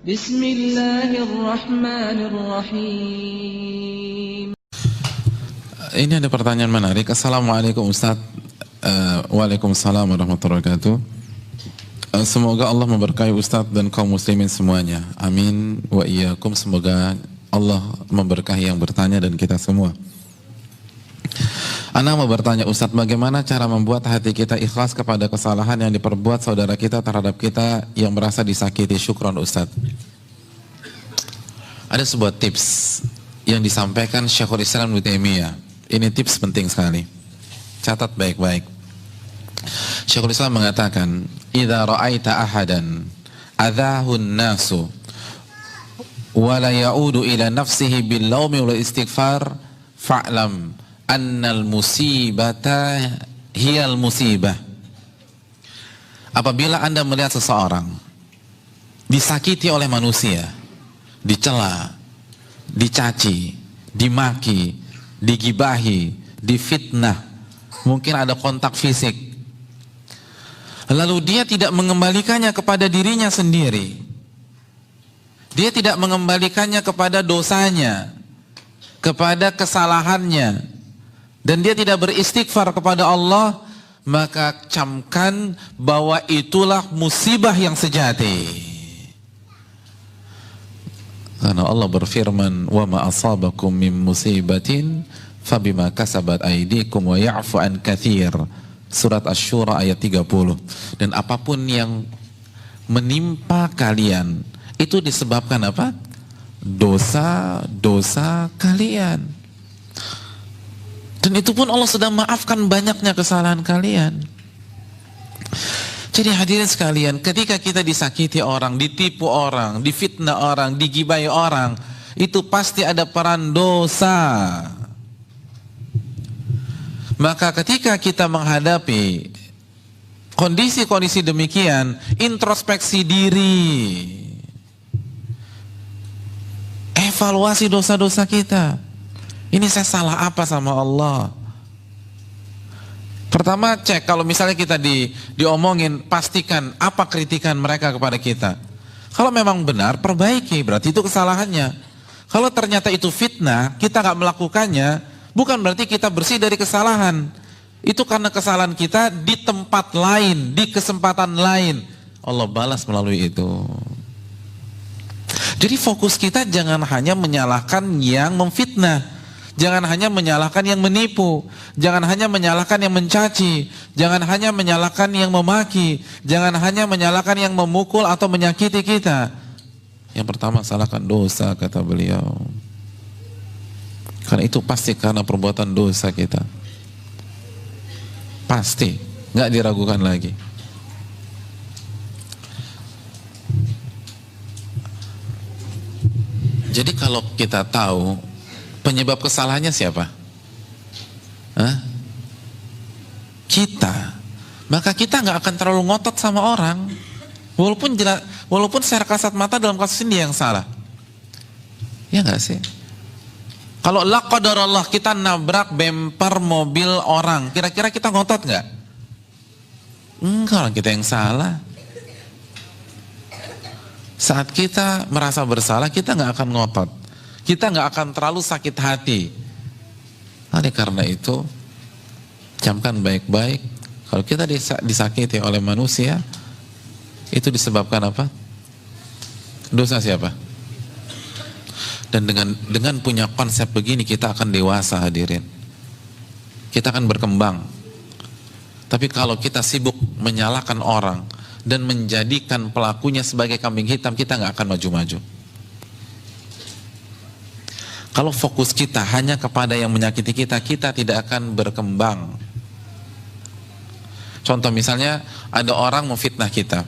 Bismillahirrahmanirrahim. Ini ada pertanyaan menarik. Assalamualaikum Ustaz. Waalaikumsalam warahmatullahi wabarakatuh. Semoga Allah memberkahi Ustaz dan kaum muslimin semuanya. Amin wa iyyakum. Semoga Allah memberkahi yang bertanya dan kita semua. Ana mau bertanya Ustaz, bagaimana cara membuat hati kita ikhlas kepada kesalahan yang diperbuat saudara kita terhadap kita yang merasa disakiti? Syukron Ustaz. Ada sebuah tips yang disampaikan Syekhul Islam Ibnu Taimiyah. Ini tips penting sekali. Catat baik-baik. Syekhul Islam mengatakan, "Idza ra'aita ahadan adzahun nasu wa la ya'udu ila nafsihi bil laumi wal istighfar fa'lam annal musibata hiyal musibah." Apabila Anda melihat seseorang disakiti oleh manusia, dicela, dicaci, dimaki, digibahi, difitnah, mungkin ada kontak fisik, lalu dia tidak mengembalikannya kepada dirinya sendiri, dia tidak mengembalikannya kepada dosanya, kepada kesalahannya, dan dia tidak beristighfar kepada Allah, maka camkan bahwa itulah musibah yang sejati. Karena Allah berfirman, "Wa ma asabakum min musibatin fabima kasabat aydikum wa ya'fu an katsir." Surat Asy-Syura ayat 30. Dan apapun yang menimpa kalian itu disebabkan apa? Dosa-dosa kalian. Dan itu pun Allah sudah maafkan banyaknya kesalahan kalian. Jadi hadirin sekalian, ketika kita disakiti orang, ditipu orang, difitnah orang, digibai orang, itu pasti ada peran dosa. Maka ketika kita menghadapi kondisi-kondisi demikian, introspeksi diri, evaluasi dosa-dosa kita. Ini saya salah apa sama Allah? Pertama cek, kalau misalnya kita diomongin, pastikan apa kritikan mereka kepada kita. Kalau memang benar, perbaiki, berarti itu kesalahannya. Kalau ternyata itu fitnah, kita gak melakukannya, bukan berarti kita bersih dari kesalahan. Itu karena kesalahan kita di tempat lain, di kesempatan lain. Allah balas melalui itu. Jadi fokus kita jangan hanya menyalahkan yang memfitnah, jangan hanya menyalahkan yang menipu, jangan hanya menyalahkan yang mencaci, jangan hanya menyalahkan yang memaki, jangan hanya menyalahkan yang memukul atau menyakiti kita. Yang pertama, salahkan dosa, kata beliau. Karena itu pasti karena perbuatan dosa kita. Pasti, nggak diragukan lagi. Jadi kalau kita tahu penyebab kesalahannya siapa? Kita. Maka kita nggak akan terlalu ngotot sama orang, walaupun secara kasat mata dalam kasus ini dia yang salah. Ya nggak sih? Kalau la qadarallah kita nabrak bemper mobil orang, kira-kira kita ngotot nggak? Enggak, kita yang salah. Saat kita merasa bersalah, kita nggak akan ngotot. Kita nggak akan terlalu sakit hati. Oleh karena itu, camkan baik-baik. Kalau kita disakiti oleh manusia, itu disebabkan apa? Dosa siapa? Dan dengan punya konsep begini, kita akan dewasa, hadirin. Kita akan berkembang. Tapi kalau kita sibuk menyalahkan orang dan menjadikan pelakunya sebagai kambing hitam, kita nggak akan maju-maju. Kalau fokus kita hanya kepada yang menyakiti kita, kita tidak akan berkembang. Contoh misalnya, ada orang memfitnah kita,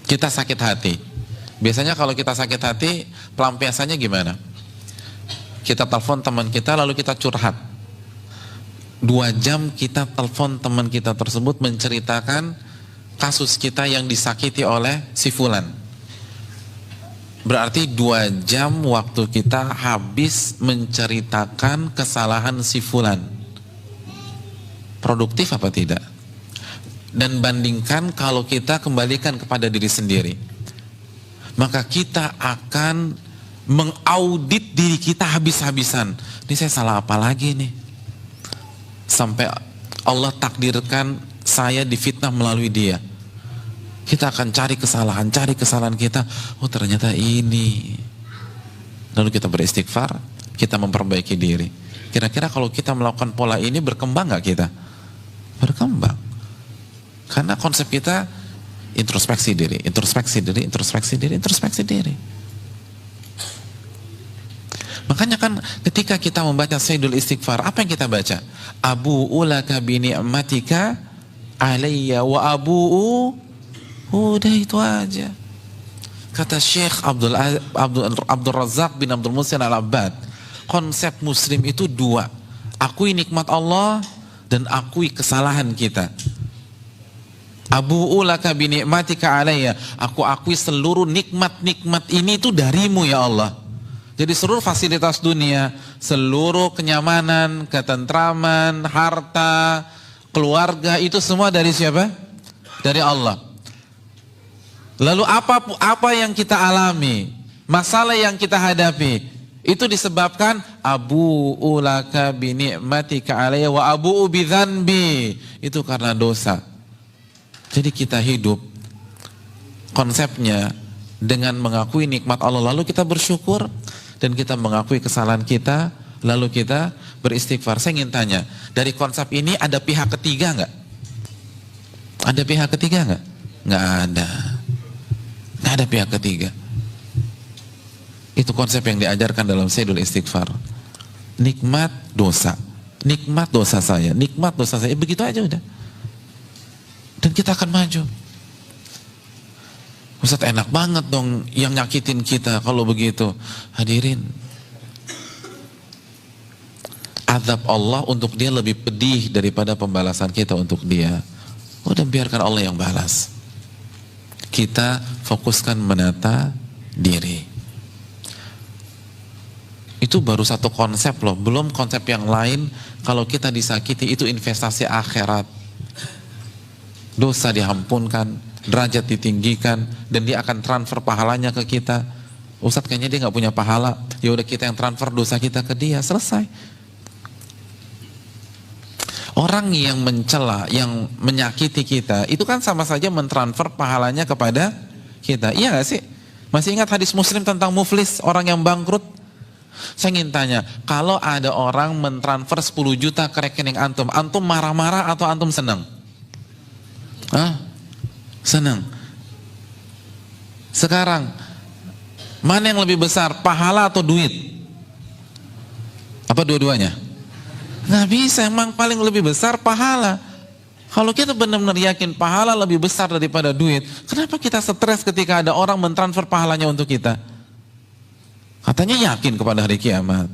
kita sakit hati. Biasanya kalau kita sakit hati, pelampiasannya gimana? Kita telepon teman kita, lalu kita curhat. 2 jam kita telepon teman kita tersebut menceritakan kasus kita yang disakiti oleh si fulan. Berarti 2 jam waktu kita habis menceritakan kesalahan si fulan. Produktif apa tidak? Dan bandingkan kalau kita kembalikan kepada diri sendiri. maka kita akan mengaudit diri kita habis-habisan. Ini saya salah apa lagi nih? Sampai Allah takdirkan saya difitnah melalui dia. Kita akan cari kesalahan kita. Oh ternyata ini. Lalu kita beristighfar, kita memperbaiki diri. Kira-kira kalau kita melakukan pola ini berkembang gak kita? Berkembang. Karena konsep kita introspeksi diri. Makanya kan ketika kita membaca Sayyidul Istighfar, apa yang kita baca? Abu'u laka bi ni'matika alayya wa abu'u, udah itu aja. Kata Syekh Abdul Razak bin Abdul Muhsin Al-Abbad, konsep muslim itu dua, akui nikmat Allah dan akui kesalahan kita. Abu'u laka bi ni'matika alayya, aku akui seluruh nikmat-nikmat ini itu darimu ya Allah. Jadi seluruh fasilitas dunia, seluruh kenyamanan, ketentraman, harta, keluarga, itu semua dari siapa? Dari Allah. Lalu apa yang kita alami, masalah yang kita hadapi, itu disebabkan abu'u laka bi ni'matika alayya wa abu'u bi dzanbi. Itu karena dosa. Jadi kita hidup konsepnya dengan mengakui nikmat Allah, lalu kita bersyukur, dan kita mengakui kesalahan kita, lalu kita beristighfar. Saya ingin tanya, dari konsep ini ada pihak ketiga nggak? Ada pihak ketiga nggak? Nggak ada. Nggak ada pihak ketiga. Itu konsep yang diajarkan dalam Sayyidul Istighfar. Nikmat dosa saya, begitu aja udah. Dan kita akan maju. Ustaz, enak banget dong yang nyakitin kita kalau begitu. Hadirin, azab Allah untuk dia lebih pedih daripada pembalasan kita untuk dia. Udah biarkan Allah yang balas. Kita fokuskan menata diri. Itu baru satu konsep loh, belum konsep yang lain. Kalau kita disakiti itu investasi akhirat. Dosa diampunkan, derajat ditinggikan, dan dia akan transfer pahalanya ke kita. Ustadz kayaknya dia nggak punya pahala, ya udah kita yang transfer dosa kita ke dia, selesai. Orang yang mencela, yang menyakiti kita, itu kan sama saja mentransfer pahalanya kepada kita, iya nggak sih? Masih ingat hadis Muslim tentang muflis, orang yang bangkrut? Saya ingin tanya, kalau ada orang mentransfer 10 juta ke rekening antum marah-marah atau antum senang? Hah? Senang. Sekarang mana yang lebih besar, pahala atau duit? Apa dua-duanya? Nggak bisa, emang paling lebih besar pahala. Kalau kita benar-benar yakin pahala lebih besar daripada duit, kenapa kita stres ketika ada orang mentransfer pahalanya untuk kita? Katanya yakin kepada hari kiamat,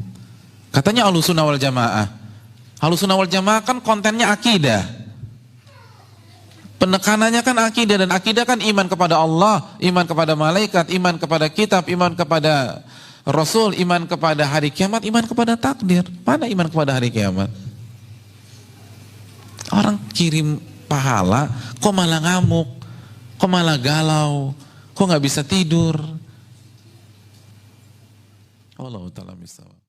katanya Ahlussunnah wal Jamaah. Ahlussunnah wal Jamaah kan kontennya akidah. Penekanannya kan akidah, dan akidah kan iman kepada Allah, iman kepada malaikat, iman kepada kitab, iman kepada Rasul, iman kepada hari kiamat, iman kepada takdir. Mana iman kepada hari kiamat? Orang kirim pahala, kok malah ngamuk, kok malah galau, kok nggak bisa tidur. Wallahu ta'ala bishawab.